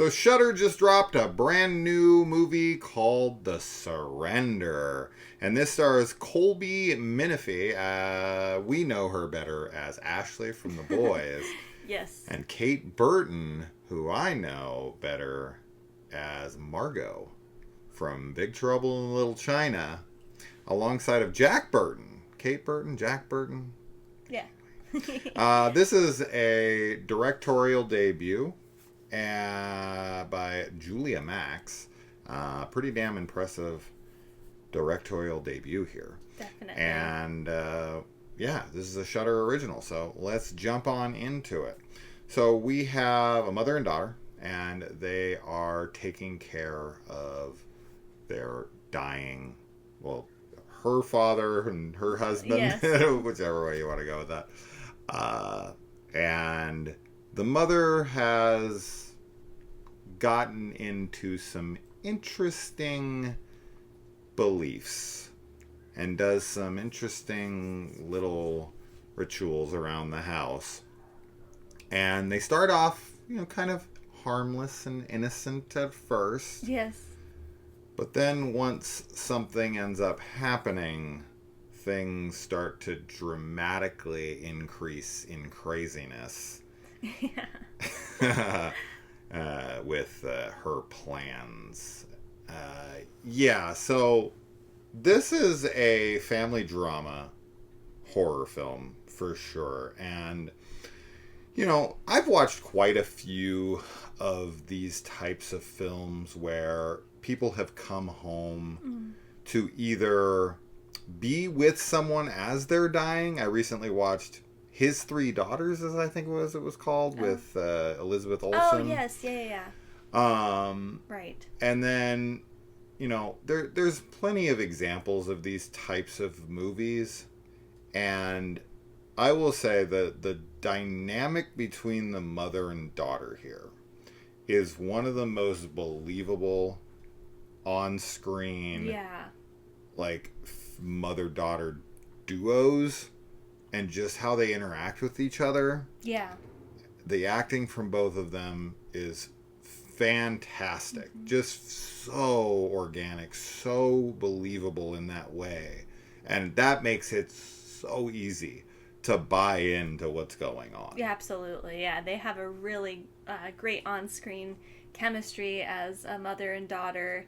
So Shudder just dropped a brand new movie called The Surrender. And this stars Colby Minifie. We know her better as Ashley from The Boys. Yes. And Kate Burton, who I know better as Margot from Big Trouble in Little China, alongside of Jack Burton. Kate Burton, Jack Burton. Yeah. This is a directorial debut by Julia Max. Pretty damn impressive directorial debut here. Definitely. And this is a Shudder original, so let's jump on into it. So we have a mother and daughter, and they are taking care of their dying, well, her father and her husband, yes. whichever way you want to go with that. And the mother has gotten into some interesting beliefs and does some interesting little rituals around the house. And they start off, kind of harmless and innocent at first. Yes. But then once something ends up happening, things start to dramatically increase in craziness. Yeah. With her plans. So this is a family drama horror film for sure. And, I've watched quite a few of these types of films where people have come home to either be with someone as they're dying. I recently watched His Three Daughters, as I think it was called, with Elizabeth Olsen. Oh, yes. Yeah. Right. And then, there's plenty of examples of these types of movies. And I will say that the dynamic between the mother and daughter here is one of the most believable on-screen, mother-daughter duos, and just how they interact with each other. Yeah. The acting from both of them is fantastic. Mm-hmm. Just so organic, so believable in that way. And that makes it so easy to buy into what's going on. Yeah, absolutely. Yeah, they have a really great on-screen chemistry as a mother and daughter.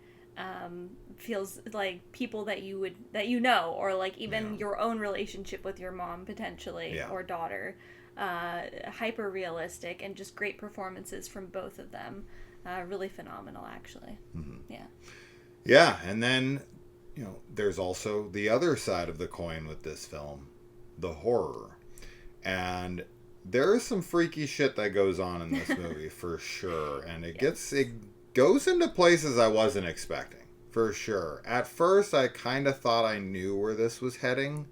Feels like people that you know, or like even your own relationship with your mom potentially, or daughter. Hyper realistic, and just great performances from both of them. Really phenomenal, actually. Mm-hmm. Yeah, and then there's also the other side of the coin with this film, the horror. And there is some freaky shit that goes on in this movie for sure, and it goes into places I wasn't expecting. For sure. At first, I kind of thought I knew where this was heading.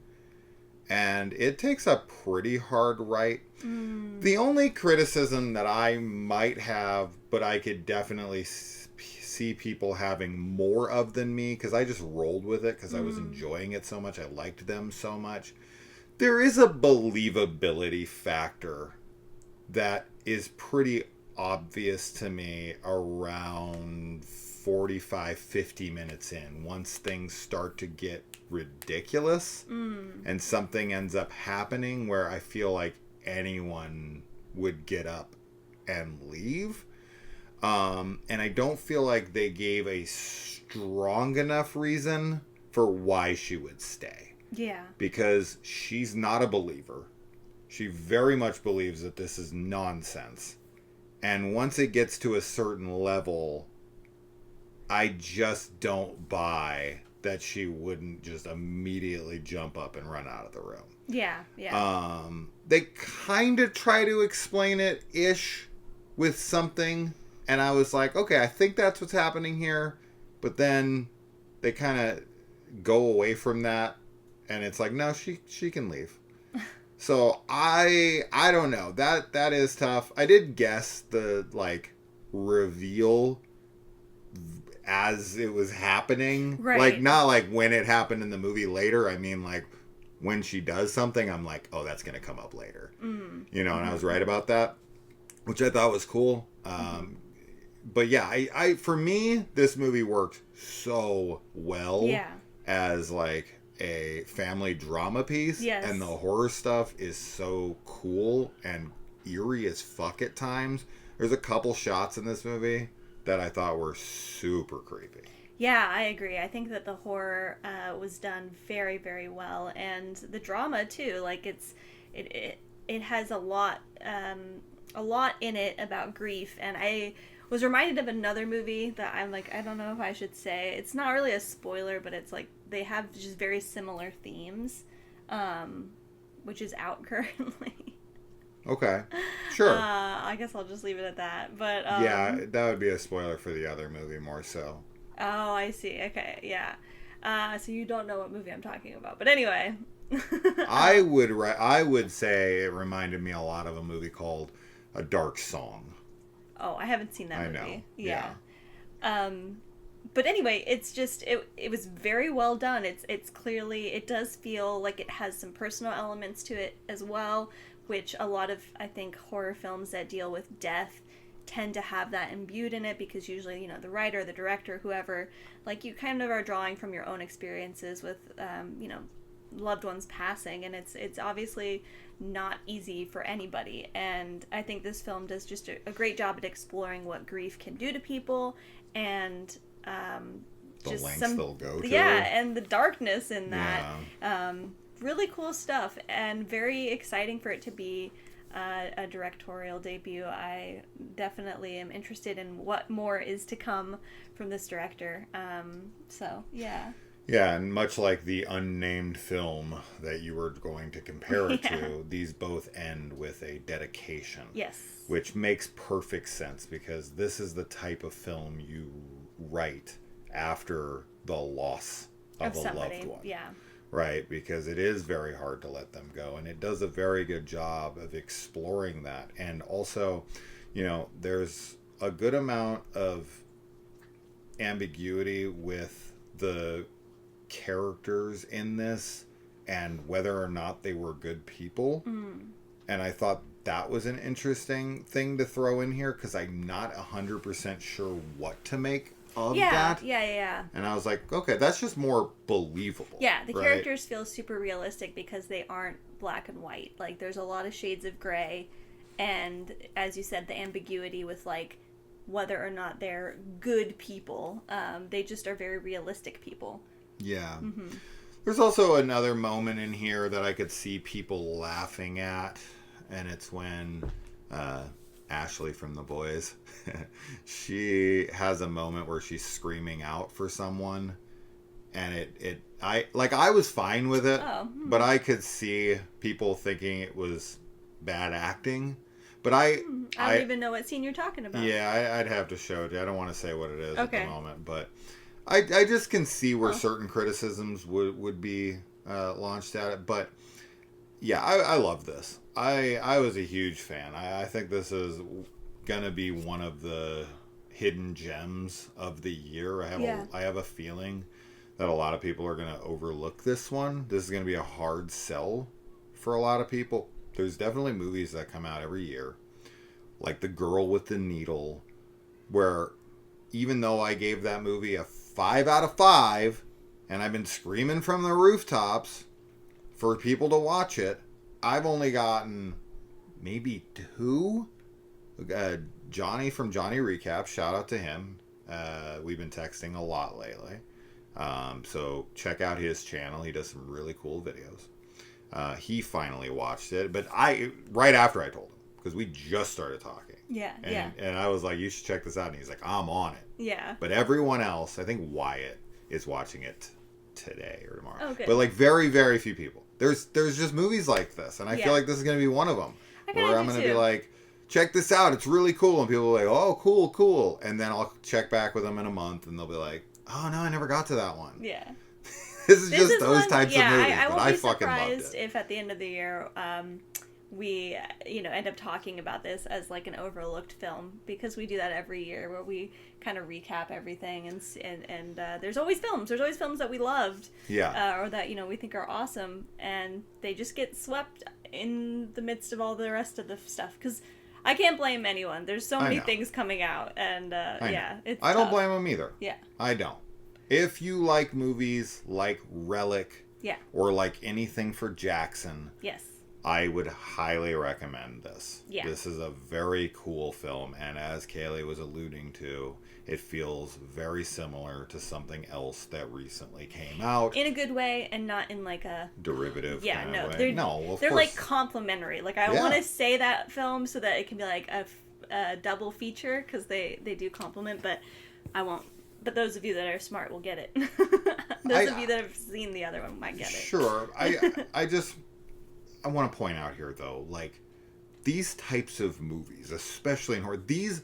And it takes a pretty hard right. The only criticism that I might have, but I could definitely see people having more of than me, because I just rolled with it because I was enjoying it so much. I liked them so much. There is a believability factor that is pretty obvious to me around 45-50 minutes in, once things start to get ridiculous and something ends up happening where I feel like anyone would get up and leave. And I don't feel like they gave a strong enough reason for why she would stay. Yeah. Because she's not a believer. She very much believes that this is nonsense. And once it gets to a certain level, I just don't buy that she wouldn't just immediately jump up and run out of the room. Yeah. They kind of try to explain it-ish with something, and I was like, okay, I think that's what's happening here, but then they kind of go away from that, and it's like, no, she can leave. So I don't know. That is tough. I did guess the reveal as it was happening. Right. Not when it happened in the movie later. I mean when she does something, I'm like, oh, that's going to come up later. And I was right about that, which I thought was cool. but yeah, I for me, this movie worked so well as like a family drama piece. Yes. And the horror stuff is so cool and eerie as fuck at times. There's a couple shots in this movie that I thought were super creepy. Yeah, I agree. I think that the horror was done very, very well, and the drama too. Like it has a lot in it about grief, and I was reminded of another movie that I'm like, I don't know if I should say. It's not really a spoiler, but it's like they have just very similar themes, which is out currently. Okay, sure. I guess I'll just leave it at that. But yeah, that would be a spoiler for the other movie more so. Oh, I see. Okay, yeah. So you don't know what movie I'm talking about, but anyway. I would say it reminded me a lot of a movie called A Dark Song. Oh, I haven't seen that movie. I know. Yeah. But anyway, it's just it was very well done. It's clearly, it does feel like it has some personal elements to it as well, which a lot of, I think, horror films that deal with death tend to have that imbued in it, because usually, the writer, the director, whoever, like, you kind of are drawing from your own experiences with loved ones passing, and it's obviously not easy for anybody. And I think this film does just a great job at exploring what grief can do to people, and the just lengths they'll go to. Yeah, and the darkness in that. Yeah. Really cool stuff, and very exciting for it to be a directorial debut. I definitely am interested in what more is to come from this director. So, yeah. Yeah, and much like the unnamed film that you were going to compare it to, these both end with a dedication. Yes. Which makes perfect sense, because this is the type of film you write after the loss of a loved one. Yeah. Right, because it is very hard to let them go, and it does a very good job of exploring that. And also, there's a good amount of ambiguity with the characters in this and whether or not they were good people. And I thought that was an interesting thing to throw in here, because I'm not 100% sure what to make of that. Yeah. And I was like, okay, that's just more believable. Yeah, the characters feel super realistic because they aren't black and white. Like, there's a lot of shades of gray, and as you said, the ambiguity with, like, whether or not they're good people. They just are very realistic people. Yeah. Mm-hmm. There's also another moment in here that I could see people laughing at, and it's when Ashley from The Boys, she has a moment where she's screaming out for someone, and I was fine with it, but I could see people thinking it was bad acting. But I don't even know what scene you're talking about. Yeah, I'd have to show it. I don't want to say what it is at the moment, but I just can see where certain criticisms would be launched at it. But yeah, I love this. I was a huge fan. I think this is gonna be one of the hidden gems of the year. I have a feeling that a lot of people are gonna overlook this one. This is gonna be a hard sell for a lot of people. There's definitely movies that come out every year, like The Girl with the Needle, where even though I gave that movie a 5 out of 5, and I've been screaming from the rooftops for people to watch it, I've only gotten maybe 2. Jonny from Jonny Recap, shout out to him. We've been texting a lot lately. So check out his channel. He does some really cool videos. He finally watched it, but right after I told him, because we just started talking. Yeah, and I was like, you should check this out, and he's like, I'm on it. Yeah. But everyone else, I think Wyatt is watching it today or tomorrow. Oh, good. But like very, very few people. There's just movies like this, and I feel like this is going to be one of them. Where I'm going to be like, check this out, it's really cool, and people are like, oh, cool, and then I'll check back with them in a month, and they'll be like, oh no, I never got to that one. Yeah. This is just those types of movies, I but I fucking loved it. won't be surprised if at the end of the year we end up talking about this as like an overlooked film, because we do that every year where we kind of recap everything, and there's always films that we loved, or that we think are awesome, and they just get swept in the midst of all the rest of the stuff, because I can't blame anyone. There's so I many know. things coming out, and it's I don't tough. blame them either. Yeah. I don't. If you like movies like Relic, Yeah. or like anything for Jackson, Yes. I would highly recommend this. Yeah. This is a very cool film, and as Kaylee was alluding to, it feels very similar to something else that recently came out. In a good way, and not in like a Derivative yeah, kind no, of way. they're No, of they're course. like complementary. Like I Yeah. want to say that film so that it can be like a double feature because they do complement, but I won't. But those of you that are smart will get it. Those of you that have seen the other one might get it. Sure. I want to point out here, though, like, these types of movies, especially in horror, these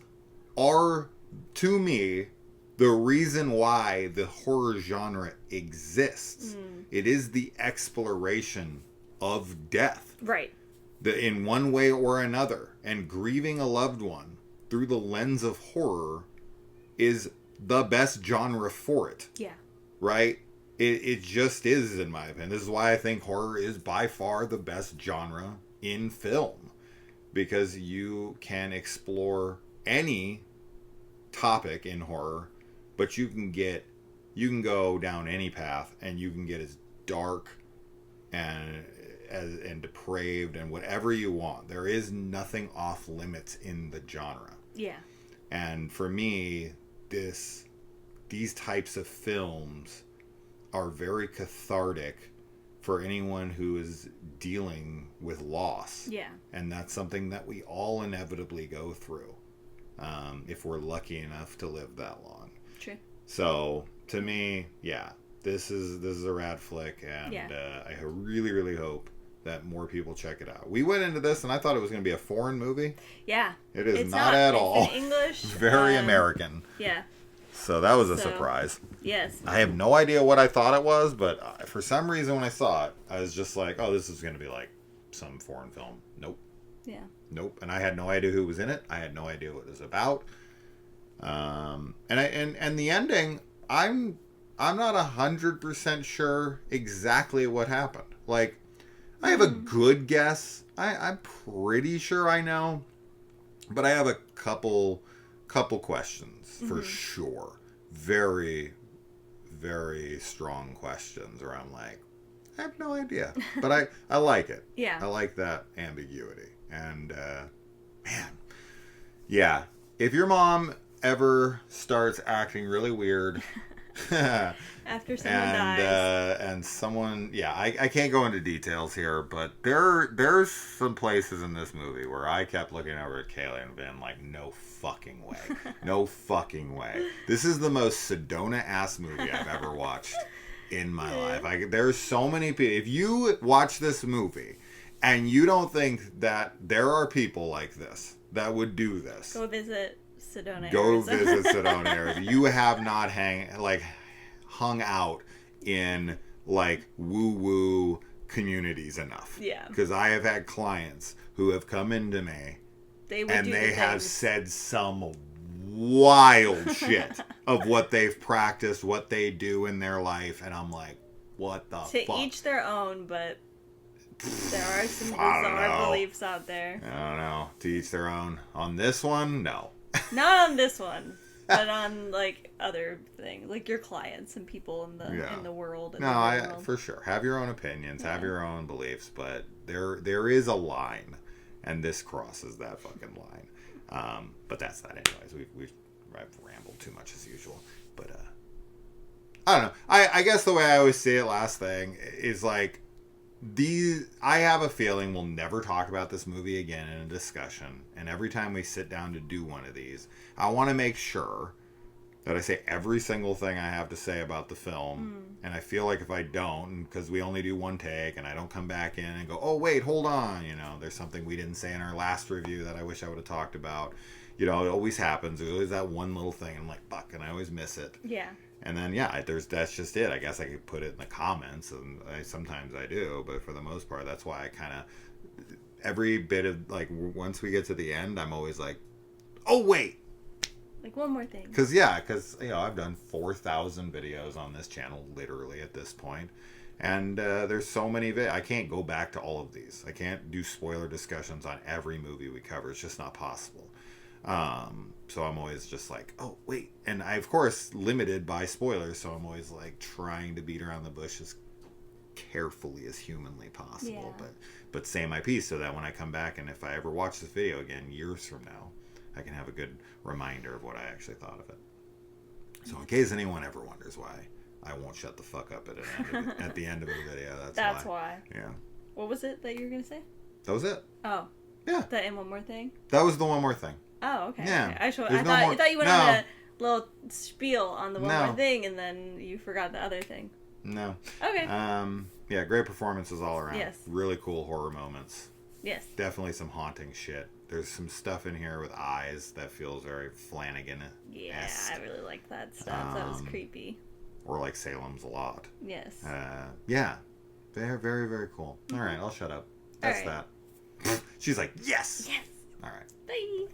are, to me, the reason why the horror genre exists. It is the exploration of death. Right. In one way or another. And grieving a loved one through the lens of horror is the best genre for it. Yeah. Right? It just is, in my opinion. This is why I think horror is by far the best genre in film. Because you can explore any topic in horror, but you can go down any path, and you can get as dark and depraved and whatever you want. There is nothing off limits in the genre. Yeah. And for me, these types of films are very cathartic for anyone who is dealing with loss. Yeah. And that's something that we all inevitably go through, if we're lucky enough to live that long. True. So, to me, yeah, this is a rad flick, and I really, really hope that more people check it out. We went into this, and I thought it was going to be a foreign movie. Yeah. It is it's not at it's all. in English. Very American. Yeah. So that was a surprise. Yes. I have no idea what I thought it was, but for some reason when I saw it, I was just like, oh, this is going to be like some foreign film. Nope. Yeah. Nope. And I had no idea who was in it. I had no idea what it was about. And the ending, I'm not 100% sure exactly what happened. Like, I have a good guess. I'm pretty sure I know, but I have a couple questions for sure. Very, very strong questions where I'm like, I have no idea, but I like it. Yeah. I like that ambiguity. And man, yeah, if your mom ever starts acting really weird after someone dies, and someone, I can't go into details here, but there's some places in this movie where I kept looking over at Kaylee and being like, no fucking way. No fucking way. This is the most Sedona ass movie I've ever watched in my life. There's so many people. If you watch this movie and you don't think that there are people like this that would do this, go visit Sedona. Go Arizona. visit Sedona, Arizona. You have not hung out in like woo-woo communities enough. Yeah. Because I have had clients who have come into me They have said some wild shit of what they've practiced, what they do in their life, and I'm like, what the fuck? To each their own, but there are some bizarre beliefs out there. I don't know. To each their own. On this one, no. Not on this one, but on like other things, like your clients and people in the world. For sure. Have your own opinions, have your own beliefs, but there is a line, and this crosses that fucking line. But that's that, anyways. I've rambled too much as usual, but I don't know. I guess the way I always say it, last thing is like, I have a feeling we'll never talk about this movie again in a discussion. And every time we sit down to do one of these, I want to make sure that I say every single thing I have to say about the film. And I feel like if I don't, because we only do one take and I don't come back in and go, oh, wait, hold on. There's something we didn't say in our last review that I wish I would have talked about. It always happens. There's always that one little thing. I'm like, fuck, and I always miss it. Yeah. And then, that's just it. I guess I could put it in the comments, and sometimes I do, but for the most part, that's why I kind of, every bit of, like, once we get to the end, I'm always like, oh, wait. Like, one more thing. Because I've done 4,000 videos on this channel, literally, at this point. And there's so many of it. I can't go back to all of these. I can't do spoiler discussions on every movie we cover. It's just not possible. So I'm always just like, oh, wait. And I, of course, limited by spoilers. So I'm always like trying to beat around the bush as carefully as humanly possible. Yeah. But say my piece so that when I come back and if I ever watch this video again years from now, I can have a good reminder of what I actually thought of it. So in case anyone ever wonders why I won't shut the fuck up at the end of the video, that's why. Yeah. What was it that you were going to say? That was it. Oh. Yeah. The and one more thing? That was the one more thing. Oh, okay. Yeah. Okay. I thought you went no. on a little spiel on the one No. more thing and then you forgot the other thing. No. Okay. Yeah, great performances all around. Yes. Really cool horror moments. Yes. Definitely some haunting shit. There's some stuff in here with eyes that feels very Flanagan-esque. Yeah, I really liked that stuff. That was creepy. Or like Salem's Lot. Yes. Yeah. They're very, very cool. All right, I'll shut up. That's that. She's like, yes! Yes! All right. Bye!